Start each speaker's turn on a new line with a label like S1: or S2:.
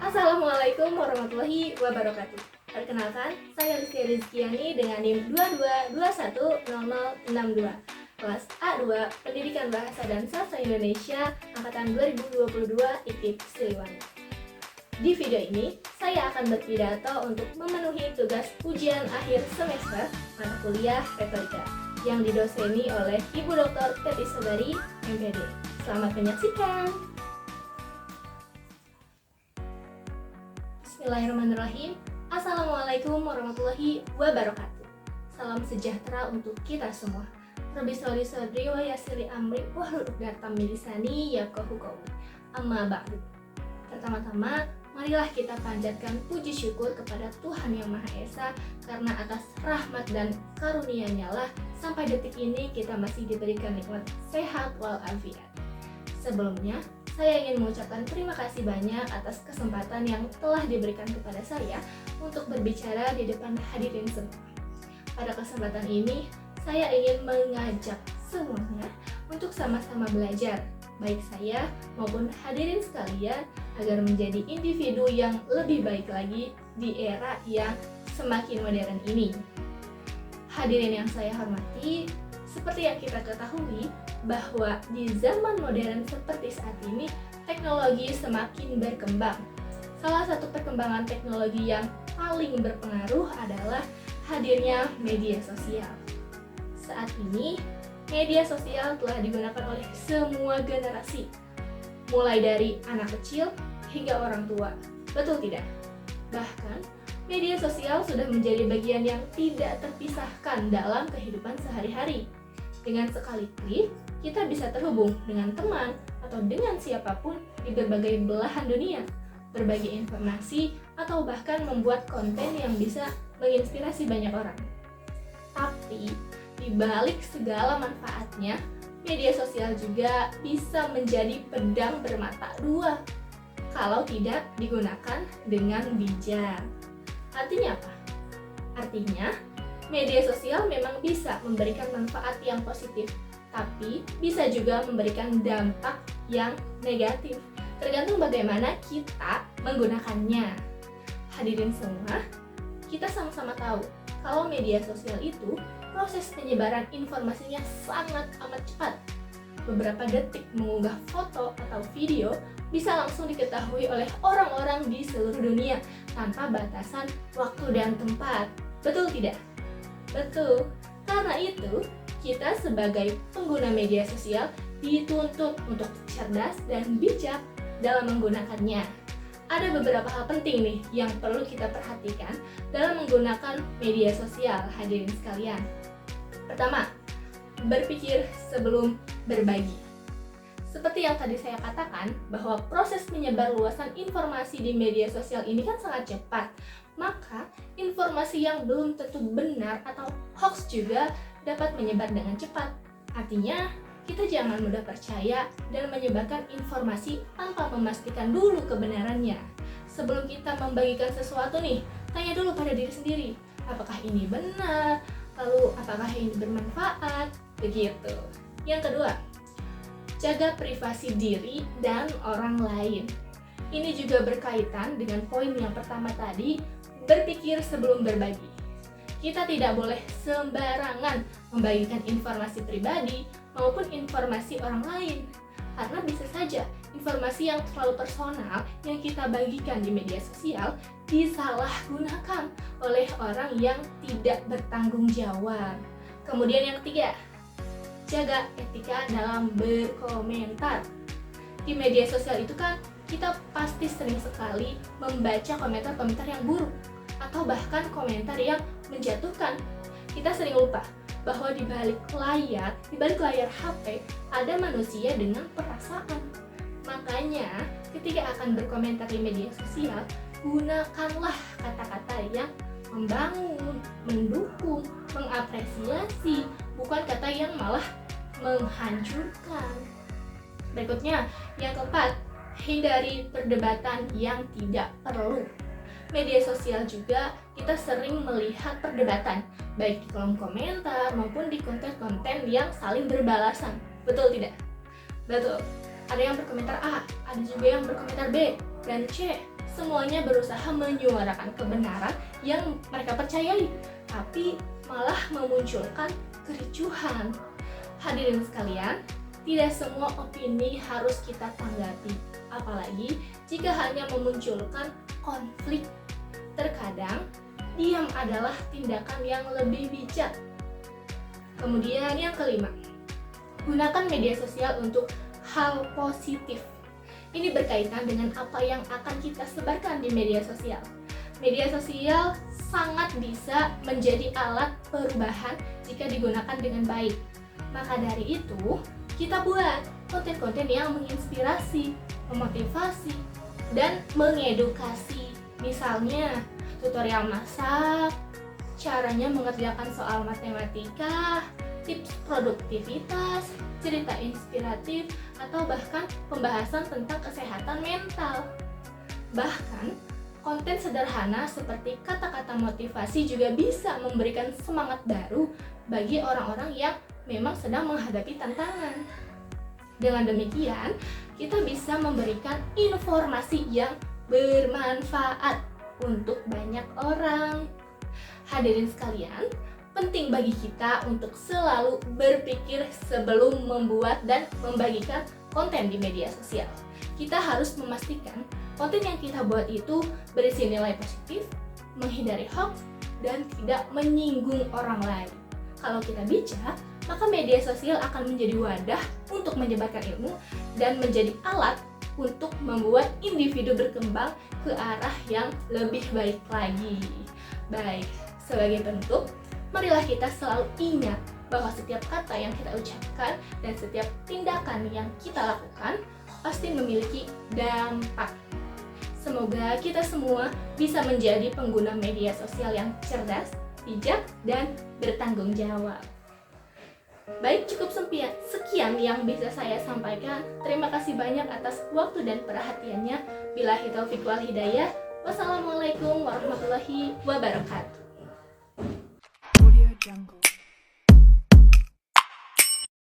S1: Assalamualaikum warahmatullahi wabarakatuh. Perkenalkan, saya Rizky Rizkiani dengan NIM 22210062, kelas A2 Pendidikan Bahasa dan Sastra Indonesia angkatan 2022 IKIP Siliwangi. Di video ini, saya akan berpidato untuk memenuhi tugas ujian akhir semester mata kuliah retorika yang didoseni oleh Ibu Dr. Teti Sobari, MPD. Selamat menyaksikan. Bismillahirrahmanirrahim. Assalamualaikum warahmatullahi wabarakatuh. Salam sejahtera untuk kita semua. Rabbi sholli shodri wa yassirli amri wahlul 'uqdatam min lisani yafqahu qawli. Amma ba'du. Pertama-tama, marilah kita panjatkan puji syukur kepada Tuhan Yang Maha Esa karena atas rahmat dan karunia-Nya lah sampai detik ini kita masih diberikan nikmat sehat walafiat. Sebelumnya, saya ingin mengucapkan terima kasih banyak atas kesempatan yang telah diberikan kepada saya untuk berbicara di depan hadirin semua. Pada kesempatan ini, saya ingin mengajak semuanya untuk sama-sama belajar, baik saya maupun hadirin sekalian, agar menjadi individu yang lebih baik lagi di era yang semakin modern ini. Hadirin yang saya hormati, seperti yang kita ketahui bahwa di zaman modern seperti saat ini, teknologi semakin berkembang. Salah satu perkembangan teknologi yang paling berpengaruh adalah hadirnya media sosial. Saat ini, media sosial telah digunakan oleh semua generasi, mulai dari anak kecil hingga orang tua. Betul tidak? Bahkan, media sosial sudah menjadi bagian yang tidak terpisahkan dalam kehidupan sehari-hari. Dengan sekali klik, kita bisa terhubung dengan teman atau dengan siapapun di berbagai belahan dunia, berbagi informasi, atau bahkan membuat konten yang bisa menginspirasi banyak orang. Tapi, di balik segala manfaatnya, media sosial juga bisa menjadi pedang bermata dua kalau tidak digunakan dengan bijak. Artinya apa? Artinya, media sosial memang bisa memberikan manfaat yang positif, tapi bisa juga memberikan dampak yang negatif, tergantung bagaimana kita menggunakannya. Hadirin semua, kita sama-sama tahu kalau media sosial itu proses penyebaran informasinya sangat amat cepat. Beberapa detik mengunggah foto atau video bisa langsung diketahui oleh orang-orang di seluruh dunia tanpa batasan waktu dan tempat. Betul tidak? Betul. Karena itu, kita sebagai pengguna media sosial dituntut untuk cerdas dan bijak dalam menggunakannya. Ada beberapa hal penting nih yang perlu kita perhatikan dalam menggunakan media sosial, hadirin sekalian. Pertama, berpikir sebelum berbagi. Seperti yang tadi saya katakan, bahwa proses penyebar luasan informasi di media sosial ini kan sangat cepat. Maka, informasi yang belum tentu benar atau hoax juga dapat menyebar dengan cepat. Artinya, kita jangan mudah percaya dan menyebarkan informasi tanpa memastikan dulu kebenarannya. Sebelum kita membagikan sesuatu nih, tanya dulu pada diri sendiri, apakah ini benar? Lalu, apakah ini bermanfaat? Begitu. Yang kedua, jaga privasi diri dan orang lain. Ini juga berkaitan dengan poin yang pertama tadi, berpikir sebelum berbagi. Kita tidak boleh sembarangan membagikan informasi pribadi maupun informasi orang lain, karena bisa saja informasi yang terlalu personal yang kita bagikan di media sosial disalahgunakan oleh orang yang tidak bertanggung jawab. Kemudian yang ketiga, jaga etika dalam berkomentar. Di media sosial itu kan kita pasti sering sekali membaca komentar-komentar yang buruk atau bahkan komentar yang menjatuhkan. Kita sering lupa bahwa di balik layar HP ada manusia dengan perasaan. Makanya, ketika akan berkomentar di media sosial, gunakanlah kata-kata yang membangun, mendukung, mengapresiasi, bukan kata yang malah menghancurkan. Berikutnya, yang keempat, hindari perdebatan yang tidak perlu. Media sosial juga kita sering melihat perdebatan, baik di kolom komentar maupun di konten-konten yang saling berbalasan. Betul tidak? Betul. Ada yang berkomentar A, ada juga yang berkomentar B dan C. semuanya berusaha menyuarakan kebenaran yang mereka percayai, tapi malah memunculkan kericuhan. Hadirin sekalian, tidak semua opini harus kita tanggapi, apalagi jika hanya memunculkan konflik. Terkadang, diam adalah tindakan yang lebih bijak. Kemudian yang kelima, gunakan media sosial untuk hal positif. Ini berkaitan dengan apa yang akan kita sebarkan di media sosial. Media sosial sangat bisa menjadi alat perubahan jika digunakan dengan baik. Maka dari itu, kita buat konten-konten yang menginspirasi, memotivasi, dan mengedukasi. Misalnya, tutorial masak, caranya mengerjakan soal matematika, tips produktivitas, cerita inspiratif, atau bahkan pembahasan tentang kesehatan mental. Bahkan, konten sederhana seperti kata-kata motivasi juga bisa memberikan semangat baru bagi orang-orang yang memang sedang menghadapi tantangan. Dengan demikian, kita bisa memberikan informasi yang bermanfaat untuk banyak orang. Hadirin sekalian, penting bagi kita untuk selalu berpikir sebelum membuat dan membagikan konten di media sosial. Kita harus memastikan konten yang kita buat itu berisi nilai positif, menghindari hoax, dan tidak menyinggung orang lain. Kalau kita bijak, maka media sosial akan menjadi wadah untuk menyebarkan ilmu dan menjadi alat untuk membuat individu berkembang ke arah yang lebih baik lagi. Baik, sebagai penutup, marilah kita selalu ingat bahwa setiap kata yang kita ucapkan dan setiap tindakan yang kita lakukan pasti memiliki dampak. Semoga kita semua bisa menjadi pengguna media sosial yang cerdas, bijak, dan bertanggung jawab. Baik, cukup sekian yang bisa saya sampaikan. Terima kasih banyak atas waktu dan perhatiannya. Billahi taufiq wal hidayah. Wassalamualaikum warahmatullahi wabarakatuh.
S2: Audio Jungle.